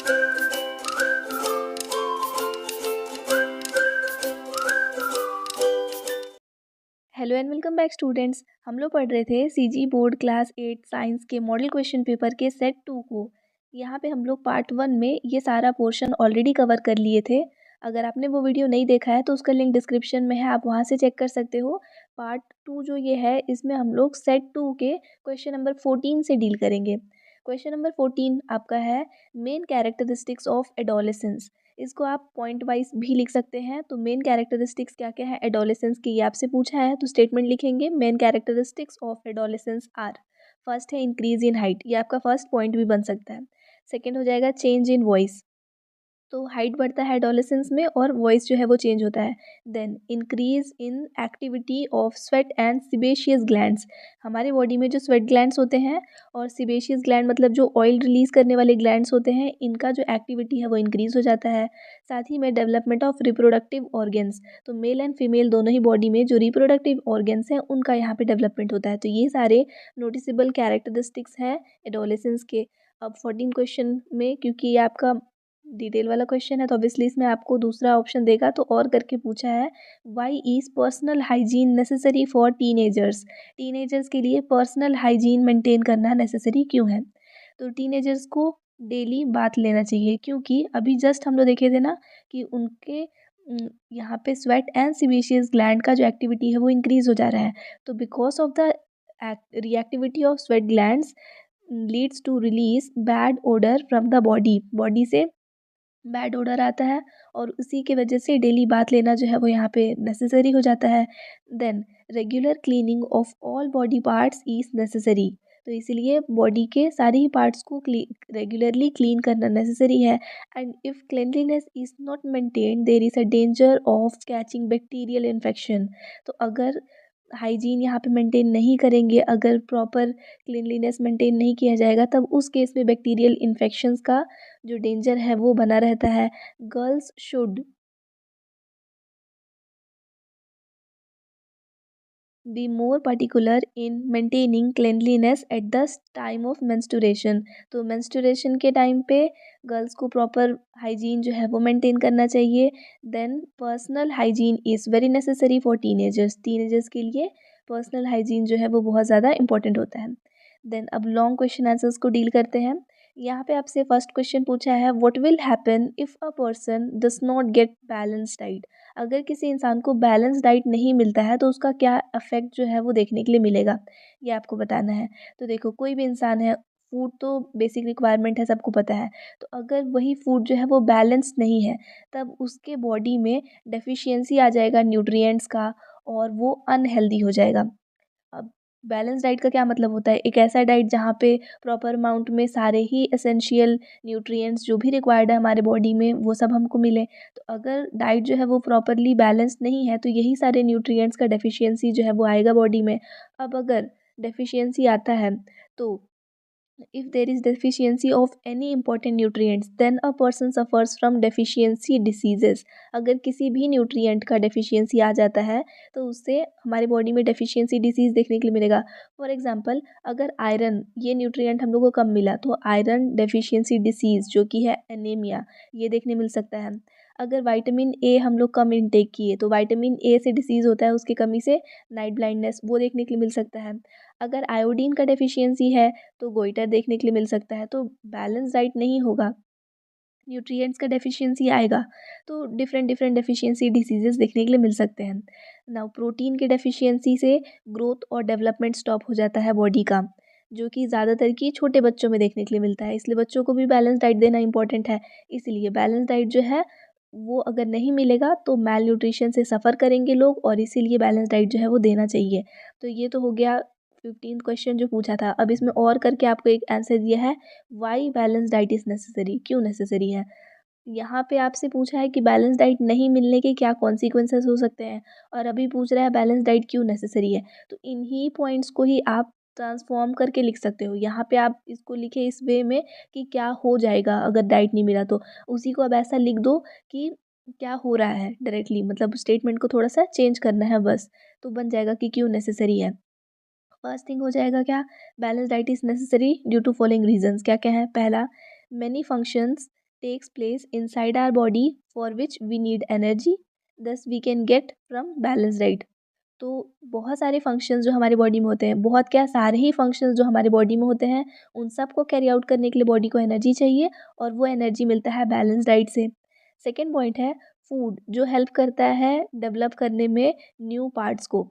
Hello and welcome back students. हम लोग पढ़ रहे थे सीजी बोर्ड क्लास 8 साइंस के मॉडल क्वेश्चन पेपर के सेट 2 को। यहाँ पे हम लोग पार्ट 1 में ये सारा पोर्शन ऑलरेडी कवर कर लिए थे। अगर आपने वो वीडियो नहीं देखा है तो उसका लिंक डिस्क्रिप्शन में है, आप वहाँ से चेक कर सकते हो। पार्ट 2 जो ये है, इसमें हम लोग सेट 2 के क्वेश्चन नंबर 14 से डील करेंगे। क्वेश्चन नंबर 14 आपका है मेन कैरेक्टरिस्टिक्स ऑफ एडोलेसेंस। इसको आप पॉइंट वाइज भी लिख सकते हैं। तो मेन कैरेक्टरिस्टिक्स क्या क्या है एडोलेसेंस की, ये आपसे पूछा है, तो स्टेटमेंट लिखेंगे main characteristics of adolescence are. First है इंक्रीज इन हाइट, ये आपका फर्स्ट पॉइंट भी बन सकता है। सेकेंड हो जाएगा चेंज इन वॉइस, तो हाइट बढ़ता है एडोलेसेंस में और वॉइस जो है वो चेंज होता है। Then increase in activity of sweat and sebaceous glands, हमारे बॉडी में जो स्वेट ग्लैंड्स होते हैं और सिबेशियस ग्लैंड मतलब जो ऑयल रिलीज करने वाले ग्लैंड्स होते हैं, इनका जो एक्टिविटी है वो इंक्रीज हो जाता है। साथ ही में डेवलपमेंट ऑफ रिप्रोडक्टिव ऑर्गेन्स, तो मेल एंड फीमेल दोनों ही बॉडी में जो रिप्रोडक्टिव ऑर्गेन्स हैं उनका यहाँ पे डेवलपमेंट होता है। तो ये सारे नोटिसेबल कैरेक्टरिस्टिक्स हैं एडोलेसेंस के। अब 14 क्वेश्चन में, क्योंकि ये आपका डिटेल वाला क्वेश्चन है, तो ऑब्वियसली इसमें आपको दूसरा ऑप्शन देगा, तो और करके पूछा है why is personal hygiene necessary for teenagers. Teenagers के लिए पर्सनल हाइजीन मेंटेन करना नेसेसरी क्यों है। तो टीनेजर्स को डेली बात लेना चाहिए, क्योंकि अभी जस्ट हम लोग देखे थे ना कि उनके यहाँ पे स्वेट एंड सिबेशियस ग्लैंड का जो एक्टिविटी है वो इंक्रीज हो जा रहा है। तो because of the reactivity of sweat glands leads to release bad odour from the body, body से बैड ओडर आता है और उसी के वजह से डेली बाथ लेना जो है वो यहाँ पे नेसेसरी हो जाता है। Then regular cleaning of all body parts is necessary, तो इसीलिए बॉडी के सारे ही पार्ट्स को रेगुलरली क्लीन करना नेसेसरी है। And if cleanliness is not maintain there is a danger of catching bacterial infection, तो अगर हाइजीन यहाँ पे मेंटेन नहीं करेंगे, अगर प्रॉपर क्लीनलीनेस मेंटेन नहीं किया जाएगा, तब उस केस में बैक्टीरियल इन्फेक्शंस का जो डेंजर है वो बना रहता है। Girls should be more particular in maintaining cleanliness at the time of menstruation, तो मेंस्टुरेशन के टाइम पे गर्ल्स को प्रॉपर हाइजीन जो है वो मेंटेन करना चाहिए। Then personal hygiene is very necessary for teenagers, teenagers के लिए पर्सनल हाइजीन जो है वो बहुत ज़्यादा इंपॉर्टेंट होता है। देन अब लॉन्ग क्वेश्चन आंसर्स को डील करते हैं। यहाँ पे आपसे फर्स्ट क्वेश्चन पूछा है what will happen if a person does not gate balance diet, अगर किसी इंसान को बैलेंस डाइट नहीं मिलता है तो उसका क्या इफ़ेक्ट जो है वो देखने के लिए मिलेगा, ये आपको बताना है। तो देखो, कोई भी इंसान है, फूड तो बेसिक रिक्वायरमेंट है, सबको पता है। तो अगर वही फूड जो है वो बैलेंस नहीं है, तब उसके बॉडी में डेफिशिएंसी आ जाएगा न्यूट्रिएंट्स का और वो अनहेल्दी हो जाएगा। अब बैलेंस डाइट का क्या मतलब होता है, एक ऐसा डाइट जहाँ पे प्रॉपर अमाउंट में सारे ही एसेंशियल न्यूट्रिएंट्स जो भी रिक्वायर्ड है हमारे बॉडी में वो सब हमको मिले। तो अगर डाइट जो है वो प्रॉपरली बैलेंस नहीं है तो यही सारे न्यूट्रिएंट्स का डेफिशिएंसी जो है वो आएगा बॉडी में। अब अगर डेफिशिएंसी आता है, तो if there is deficiency of any important nutrients then a person suffers from deficiency diseases, अगर किसी भी न्यूट्रिएंट का डेफिशिएंसी आ जाता है तो उससे हमारे बॉडी में डेफिशिएंसी डिसीज़ देखने के लिए मिलेगा। फॉर एग्जांपल, अगर आयरन ये न्यूट्रिएंट हम लोग को कम मिला तो आयरन डेफिशिएंसी डिसीज़ जो कि है एनीमिया, ये देखने मिल सकता है। अगर विटामिन ए हम लोग कम इंटेक किए तो विटामिन ए से डिसीज़ होता है, उसकी कमी से नाइट ब्लाइंडनेस, वो देखने के लिए मिल सकता है। अगर आयोडीन का डेफिशिएंसी है तो गोइटर देखने के लिए मिल सकता है। तो बैलेंस डाइट नहीं होगा, न्यूट्रिएंट्स का डेफिशिएंसी आएगा, तो डिफरेंट डिफरेंट डेफिशिएंसी डिसीजेस देखने के लिए मिल सकते हैं। नाउ प्रोटीन के डेफिशिएंसी से ग्रोथ और डेवलपमेंट स्टॉप हो जाता है बॉडी का, जो कि ज़्यादातर की छोटे बच्चों में देखने के लिए मिलता है, इसलिए बच्चों को भी बैलेंस डाइट देना इंपॉर्टेंट है। इसीलिए बैलेंस डाइट जो है वो अगर नहीं मिलेगा तो मैल न्यूट्रिशन से सफ़र करेंगे लोग, और इसीलिए बैलेंस डाइट जो है वो देना चाहिए। तो ये तो हो गया 15 क्वेश्चन जो पूछा था। अब इसमें और करके आपको एक आंसर दिया है why balance diet is necessary, क्यों नेसेसरी है। यहाँ पे आपसे पूछा है कि बैलेंस डाइट नहीं मिलने के क्या कॉन्सिक्वेंसेस हो सकते हैं, और अभी पूछ रहा है बैलेंस डाइट क्यों नेसेसरी है। तो इन्हीं पॉइंट्स को ही आप ट्रांसफॉर्म करके लिख सकते हो। यहाँ पे आप इसको लिखे इस वे में कि क्या हो जाएगा अगर डाइट नहीं मिला, तो उसी को अब ऐसा लिख दो कि क्या हो रहा है डायरेक्टली, मतलब स्टेटमेंट को थोड़ा सा चेंज करना है बस, तो बन जाएगा कि क्यों नेसेसरी है। फर्स्ट थिंग हो जाएगा क्या, balance diet is necessary due to following reasons, क्या क्या है। पहला, many functions takes place inside our body for which we need energy, thus we can get from balanced diet. तो बहुत सारे फंक्शंस जो हमारी बॉडी में होते हैं, बहुत क्या सारे ही फंक्शंस जो हमारी बॉडी में होते हैं, उन सब को कैरी आउट करने के लिए बॉडी को एनर्जी चाहिए और वो एनर्जी मिलता है बैलेंस डाइट से. सेकेंड पॉइंट है फूड, जो हेल्प करता है डेवलप करने में न्यू पार्ट्स को.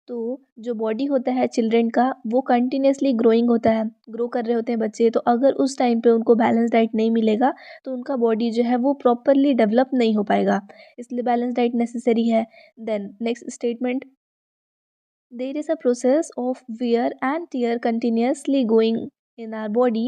तो जो बॉडी होता है चिल्ड्रन का, वो कंटिन्यूसली ग्रोइंग होता है, ग्रो कर रहे होते हैं बच्चे. तो अगर उस टाइम पे उनको बैलेंस डाइट नहीं मिलेगा तो उनका बॉडी जो है वो प्रॉपरली डेवलप नहीं हो पाएगा, इसलिए बैलेंस डाइट नेसेसरी है. Then next statement, there is a process of wear and tear continuously going in our body.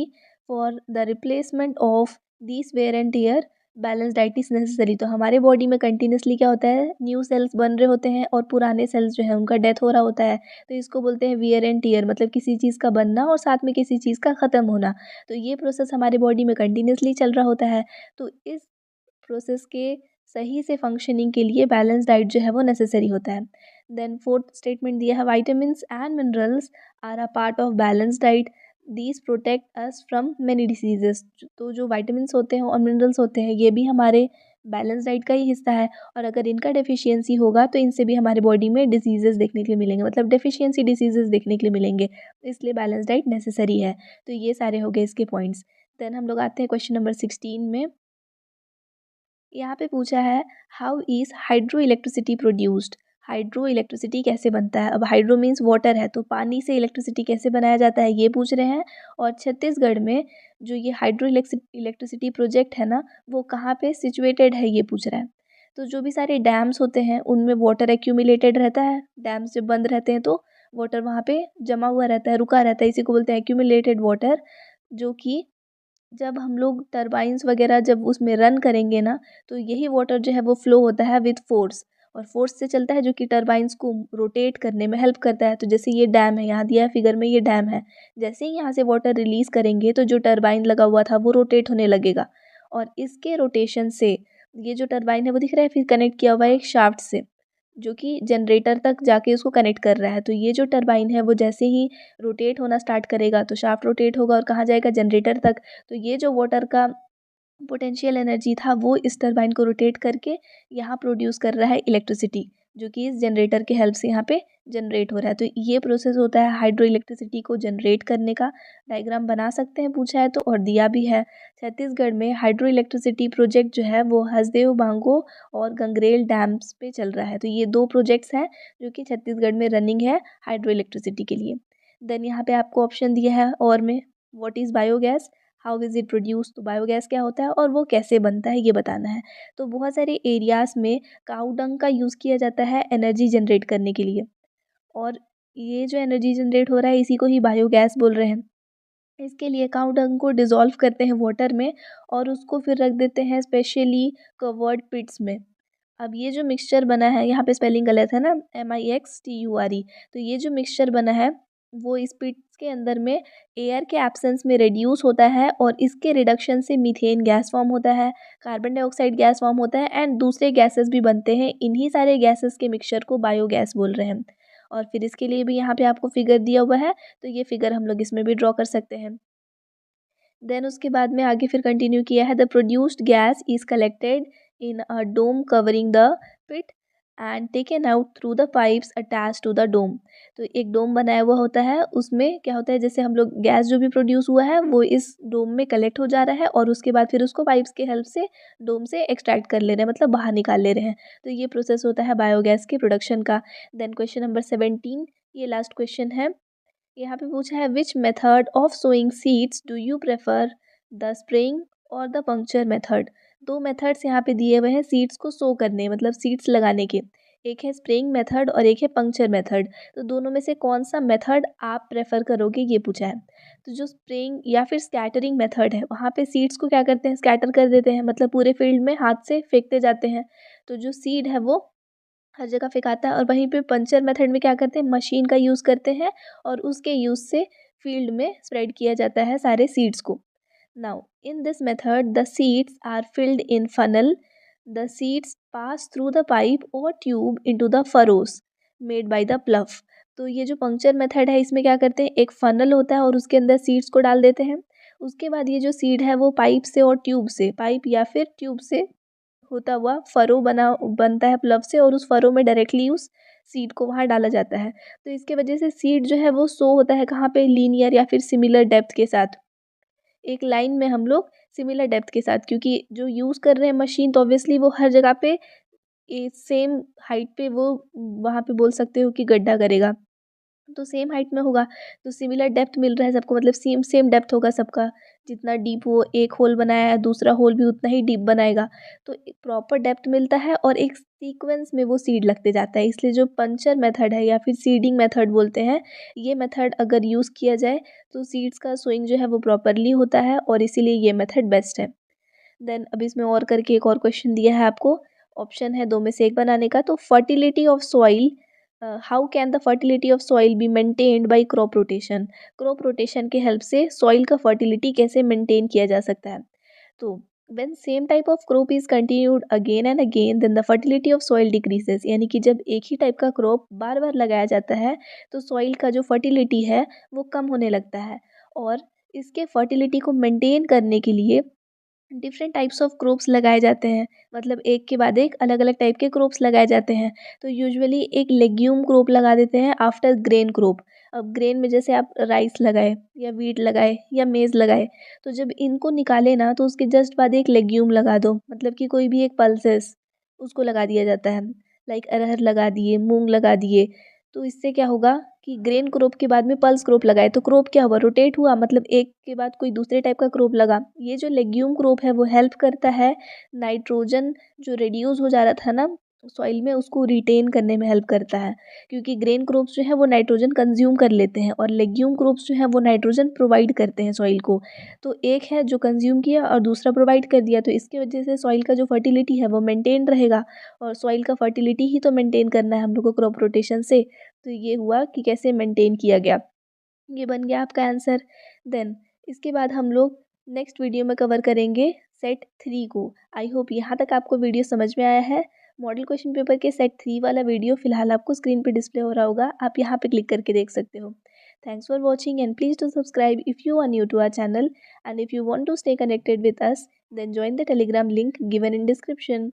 For the replacement of these wear and tear, balance diet is necessary. तो हमारे body में continuously क्या होता है, new sales बन रहे होते हैं और पुराने सेल्स जो है उनका डेथ हो रहा होता है. तो इसको बोलते हैं वियर एंड टीयर, मतलब किसी चीज़ का बनना और साथ में किसी चीज़ का ख़त्म होना. तो ये प्रोसेस हमारे बॉडी में कंटिन्यूसली चल रहा होता है. तो इस प्रोसेस के सही से फंक्शनिंग के लिए बैलेंस डाइट जो है वो नेसेसरी होता है. देन फोर्थ स्टेटमेंट दिया है, vitamins and minerals are a part of balance diet, these protect us from many diseases. तो जो वाइटामिन्स होते हैं और मिनरल्स होते हैं ये भी हमारे बैलेंस डाइट का ही हिस्सा है, और अगर इनका डेफिशिएंसी होगा तो इनसे भी हमारे बॉडी में डिजीजेस देखने के लिए मिलेंगे, मतलब डेफिशिएंसी डिसीजेस देखने के लिए मिलेंगे. इसलिए बैलेंस डाइट नेसेसरी है. तो ये सारे हो गए इसके पॉइंट्स. देन हम लोग आते हैं क्वेश्चन नंबर 16 में. यहाँ पे पूछा है how is hydro electricity produced. Hydro electricity कैसे बनता है. अब हाइड्रो मीन्स वाटर है, तो पानी से इलेक्ट्रिसिटी कैसे बनाया जाता है ये पूछ रहे हैं. और छत्तीसगढ़ में जो ये हाइड्रो इलेक्ट्रिसिटी प्रोजेक्ट है ना, वो कहाँ पे सिचुएटेड है ये पूछ रहा है. तो जो भी सारे डैम्स होते हैं उनमें वाटर एक्यूमुलेटेड रहता है. डैम्स जब बंद रहते हैं तो वाटर वहाँ पे जमा हुआ रहता है, रुका रहता है, इसी को बोलते हैं एक्यूमुलेटेड वाटर. जो कि जब हम लोग टरबाइन्स वगैरह जब उसमें रन करेंगे ना, तो यही वाटर जो है वो फ्लो होता है विथ फोर्स, और फोर्स से चलता है जो कि टरबाइन्स को रोटेट करने में हेल्प करता है. तो जैसे ये डैम है, यहाँ दिया है फिगर में, ये डैम है. जैसे ही यहाँ से वाटर रिलीज़ करेंगे तो जो टरबाइन लगा हुआ था वो रोटेट होने लगेगा, और इसके रोटेशन से ये जो टरबाइन है वो दिख रहा है, फिर कनेक्ट किया हुआ है एक शाफ्ट से जो कि जनरेटर तक जाके उसको कनेक्ट कर रहा है. तो ये जो टरबाइन है वो जैसे ही रोटेट होना स्टार्ट करेगा तो शाफ्ट रोटेट होगा और कहाँ जाएगा, जनरेटर तक. तो ये जो वाटर का पोटेंशियल एनर्जी था वो इस टरबाइन को रोटेट करके यहाँ प्रोड्यूस कर रहा है इलेक्ट्रिसिटी, जो कि इस जनरेटर के हेल्प से यहाँ पे जनरेट हो रहा है. तो ये प्रोसेस होता है हाइड्रो इलेक्ट्रिसिटी को जनरेट करने का. डायग्राम बना सकते हैं पूछा है तो, और दिया भी है. छत्तीसगढ़ में हाइड्रो इलेक्ट्रिसिटी प्रोजेक्ट जो है वो हसदेव बांगो और गंगरेल डैम्स पे चल रहा है. तो ये दो प्रोजेक्ट्स हैं जो कि छत्तीसगढ़ में रनिंग है हाइड्रो इलेक्ट्रिसिटी के लिए. देन यहाँ पे आपको ऑप्शन दिया है और में, what is biogas, how is it produce. तो बायोगैस क्या होता है और वो कैसे बनता है ये बताना है. तो बहुत सारे एरियाज़ में काऊ डंग का यूज़ किया जाता है एनर्जी जनरेट करने के लिए, और ये जो एनर्जी जनरेट हो रहा है इसी को ही बायोगैस बोल रहे हैं. इसके लिए काऊ डंग को डिज़ोल्व करते हैं वाटर में और उसको फिर रख देते हैं स्पेशली कवर्ड पिट्स में. अब ये जो मिक्सचर बना है, यहाँ पे स्पेलिंग गलत है ना, MIXTURE. तो ये जो मिक्सचर बना है वो इस पिट्स के अंदर में एयर के एब्सेंस में रिड्यूस होता है, और इसके रिडक्शन से मीथेन गैस फॉर्म होता है, कार्बन डाइऑक्साइड गैस फॉर्म होता है, एंड दूसरे गैसेस भी बनते हैं. इन्हीं सारे गैसेस के मिक्सचर को बायोगैस बोल रहे हैं. और फिर इसके लिए भी यहाँ पे आपको फिगर दिया हुआ है, तो ये फिगर हम लोग इसमें भी ड्रॉ कर सकते हैं. देन उसके बाद में आगे फिर कंटिन्यू किया है, the produced gas is collected in a dome covering the pit and taken out through the pipes attach to the dome. तो एक डोम बनाया हुआ होता है, उसमें क्या होता है, जैसे हम लोग गैस जो भी प्रोड्यूस हुआ है वो इस डोम में कलेक्ट हो जा रहा है, और उसके बाद फिर उसको पाइप्स के हेल्प से डोम से एक्सट्रैक्ट कर ले रहे हैं, मतलब बाहर निकाल ले रहे हैं. तो ये प्रोसेस होता है बायोगैस के प्रोडक्शन का. देन क्वेश्चन नंबर 17, ये लास्ट क्वेश्चन है. यहाँ पे पूछा है which method of sowing seeds do you prefer, the spraying और द पंक्चर मेथड. दो मेथड्स यहाँ पे दिए हुए हैं सीड्स को सो करने, मतलब सीड्स लगाने के. एक है स्प्रेइंग मेथड और एक है पंक्चर मेथड. तो दोनों में से कौन सा मेथड आप प्रेफर करोगे ये पूछा है. तो जो स्प्रेइंग या फिर स्कैटरिंग मेथड है, वहाँ पे सीड्स को क्या करते हैं, स्कैटर कर देते हैं, मतलब पूरे फील्ड में हाथ से फेंकते जाते हैं. तो जो सीड है वो हर जगह फेंकाता है, और वहीं पे पंचर मेथड में क्या करते हैं, मशीन का यूज़ करते हैं और उसके यूज़ से फील्ड में स्प्रेड किया जाता है सारे सीड्स को. Now in this method the seeds are filled in funnel, the seeds pass through the pipe और tube into the furrows made by the plough. तो ये जो पंक्चर मेथड है इसमें क्या करते हैं, एक फनल होता है और उसके अंदर सीड्स को डाल देते हैं, उसके बाद ये जो सीड है वो पाइप से और ट्यूब से, पाइप या फिर ट्यूब से होता हुआ फरो बनता है प्लव से, और उस फरो में डायरेक्टली उस सीड को वहाँ डाला जाता है। तो इसके वजह से सीड जो है वो सो होता है कहाँ पे, लीनियर या फिर सिमिलर डेप्थ के साथ, एक लाइन में हम लोग सिमिलर डेप्थ के साथ, क्योंकि जो यूज़ कर रहे हैं मशीन तो ऑब्वियसली वो हर जगह पे सेम हाइट पे वो वहाँ पे बोल सकते हो कि गड्ढा करेगा, तो सेम हाइट में होगा, तो सिमिलर डेप्थ मिल रहा है सबको, मतलब सेम सेम डेप्थ होगा सबका, जितना डीप वो एक होल बनाया है दूसरा होल भी उतना ही डीप बनाएगा, तो एक प्रॉपर डेप्थ मिलता है और एक सीक्वेंस में वो सीड लगते जाता है। इसलिए जो पंचर मेथड है या फिर सीडिंग मेथड बोलते हैं, ये मेथड अगर यूज़ किया जाए तो सीड्स का सोइंग जो है वो प्रॉपरली होता है, और इसीलिए ये मेथड बेस्ट है। देन अब इसमें और करके एक और क्वेश्चन दिया है आपको, ऑप्शन है दो में से एक बनाने का। तो fertility of soil, how can the fertility of soil be maintained by crop rotation, crop rotation के हेल्प से सॉइल का फर्टिलिटी कैसे मेंटेन किया जा सकता है। तो when same type of crop is continued again and again then the fertility of soil decreases, यानी कि जब एक ही टाइप का क्रॉप बार बार लगाया जाता है तो सॉइल का जो फर्टिलिटी है वो कम होने लगता है, और इसके फर्टिलिटी को मेंटेन करने के लिए डिफरेंट टाइप्स ऑफ क्रॉप्स लगाए जाते हैं, मतलब एक के बाद एक अलग अलग टाइप के क्रॉप्स लगाए जाते हैं। तो यूजुअली एक लेग्यूम क्रॉप लगा देते हैं आफ्टर ग्रेन क्रॉप। अब ग्रेन में जैसे आप राइस लगाए या वीट लगाए या मेज़ लगाए, तो जब इनको निकाले ना तो उसके जस्ट बाद एक लेग्यूम लगा दो, मतलब कि कोई भी एक पल्सेस उसको लगा दिया जाता है, लाइक अरहर लगा दिए, मूंग लगा दिए। तो इससे क्या होगा कि ग्रेन क्रॉप के बाद में पल्स क्रॉप लगाए तो क्रॉप क्या हुआ, रोटेट हुआ, मतलब एक के बाद कोई दूसरे टाइप का क्रॉप लगा। ये जो लेग्यूम क्रॉप है वो हेल्प करता है नाइट्रोजन जो रिड्यूस हो जा रहा था ना सॉइल में, उसको रिटेन करने में हेल्प करता है, क्योंकि ग्रेन क्रॉप्स जो है वो नाइट्रोजन कंज्यूम कर लेते हैं और लेग्यूम क्रॉप्स जो है वो नाइट्रोजन प्रोवाइड करते हैं सॉइल को। तो एक है जो कंज्यूम किया और दूसरा प्रोवाइड कर दिया, तो इसकी वजह से सॉइल का जो फर्टिलिटी है वो मेंटेन रहेगा, और सॉइल का फर्टिलिटी ही तो मेंटेन करना है हम लोग को क्रॉप रोटेशन से। तो ये हुआ कि कैसे मेंटेन किया गया, ये बन गया आपका आंसर। देन इसके बाद हम लोग नेक्स्ट वीडियो में कवर करेंगे सेट 3 को। आई होप यहाँ तक आपको वीडियो समझ में आया है। मॉडल क्वेश्चन पेपर के सेट 3 वाला वीडियो फिलहाल आपको स्क्रीन पे डिस्प्ले हो रहा होगा, आप यहाँ पे क्लिक करके देख सकते हो। Thanks for watching and please to subscribe if you are new to our channel, and if you want to stay connected with us then join the telegram link given in description.